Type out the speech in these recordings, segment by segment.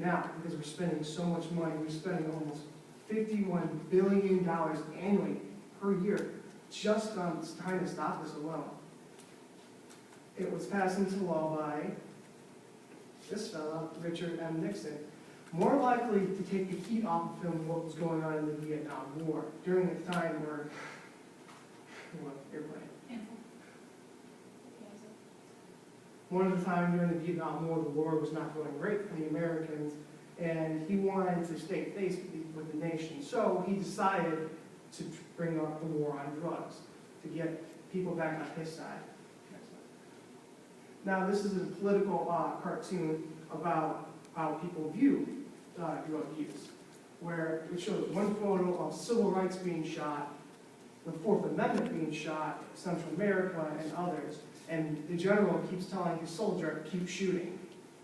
it now because we're spending so much money. We're spending almost $51 billion annually per year just on trying to stop this alone. It was passed into law by this fellow, Richard M. Nixon, more likely to take the heat off of him what was going on in the Vietnam War during a time where, one of the times during the Vietnam War, the war was not going great for the Americans, and he wanted to stay face with the nation. So he decided to bring up the war on drugs to get people back on his side. Now, this is a political cartoon about how people view drug use, where it shows one photo of civil rights being shot, the Fourth Amendment being shot, Central America and others, and the general keeps telling his soldier, keep shooting.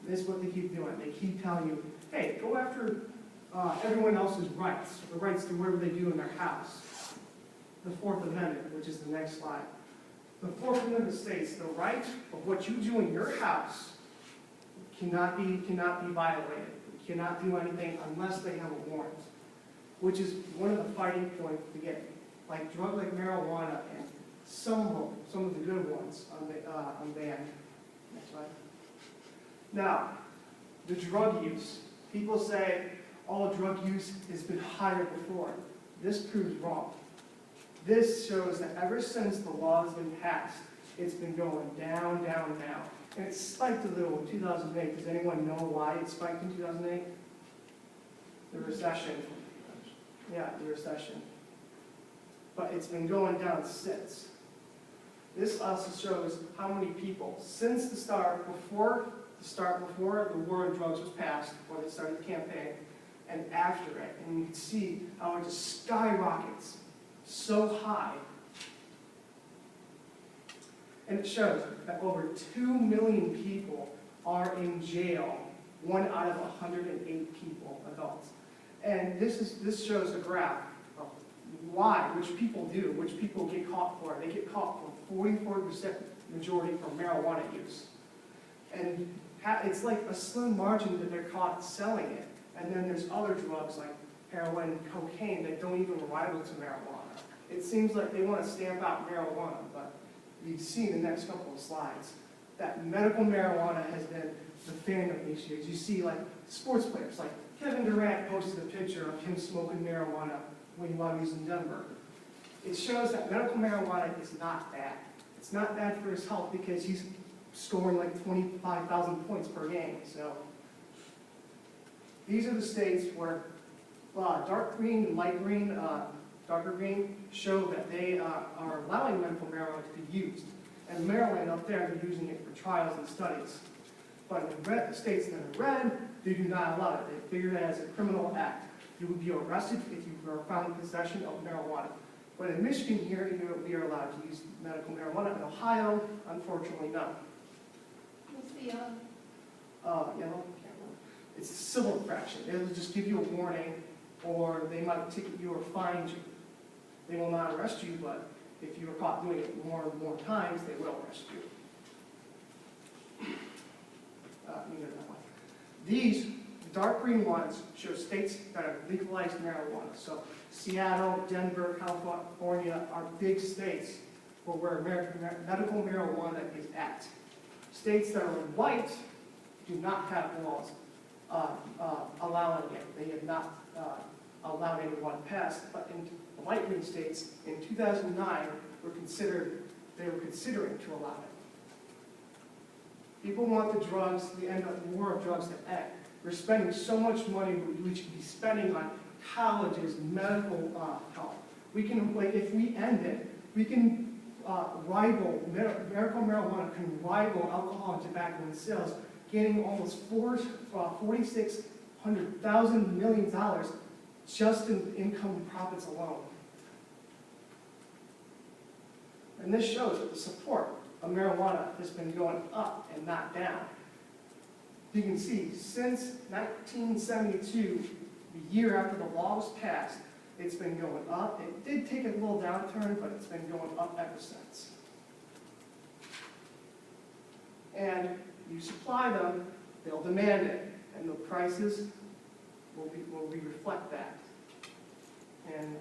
This is what they keep doing. They keep telling you, hey, go after everyone else's rights, the rights to whatever they do in their house. The Fourth Amendment, which is the next slide. The Fourth Amendment states the right of what you do in your house cannot be violated. You cannot do anything unless they have a warrant, which is one of the fighting points to get, like drugs like marijuana and some of the good ones on banned. Next slide. Now, the drug use. People say all drug use has been higher before. This proves wrong. This shows that ever since the law has been passed, it's been going down, down, down. And it spiked a little in 2008. Does anyone know why it spiked in 2008? The recession. Yeah, the recession. But it's been going down since. This also shows how many people, since the start, before the war on drugs was passed, before they started the campaign, and after it. And you can see how it just skyrockets so high. And it shows that over 2 million people are in jail, 1 out of 108 people, adults. And this shows a graph of why, which people do, which people get caught for. They get caught for 44% majority for marijuana use. And it's like a slim margin that they're caught selling it. And then there's other drugs like heroin and cocaine that don't even rival to marijuana. It seems like they want to stamp out marijuana, but you see in the next couple of slides that medical marijuana has been the thing of these years. You see like sports players, like Kevin Durant posted a picture of him smoking marijuana while he was in Denver. It shows that medical marijuana is not bad. It's not bad for his health because he's scoring like 25,000 points per game. So these are the states where dark green and light green, darker green, show that they are allowing medical marijuana to be used. And Maryland up there, they're using it for trials and studies. But in the states that are red, they do not allow it. They figure that as a criminal act. You would be arrested if you were found in possession of marijuana. But in Michigan here, we are allowed to use medical marijuana. In Ohio, unfortunately, no. What's the yellow? Yellow? Can't remember. It's a civil infraction. They'll just give you a warning, or they might ticket you or find you. They will not arrest you, but if you are caught doing it more and more times, they will arrest you. These dark green ones show states that have legalized marijuana. So Seattle, Denver, California are big states where medical marijuana is at. States that are white do not have laws allowing it. They have not allowed anyone to pass. But in the light green states, in 2009, they were considering to allow it. People want the drugs, the end of the war of drugs to end. We're spending so much money we should be spending on colleges, medical help. We can, if we end it, we can rival, medical marijuana can rival alcohol and tobacco in sales, gaining almost $4,600 million just in income and profits alone. And this shows that the support of marijuana has been going up and not down. You can see, since 1972, the year after the law was passed, it's been going up. It did take a little downturn, but it's been going up ever since. And you supply them, they'll demand it. and the prices will reflect that. And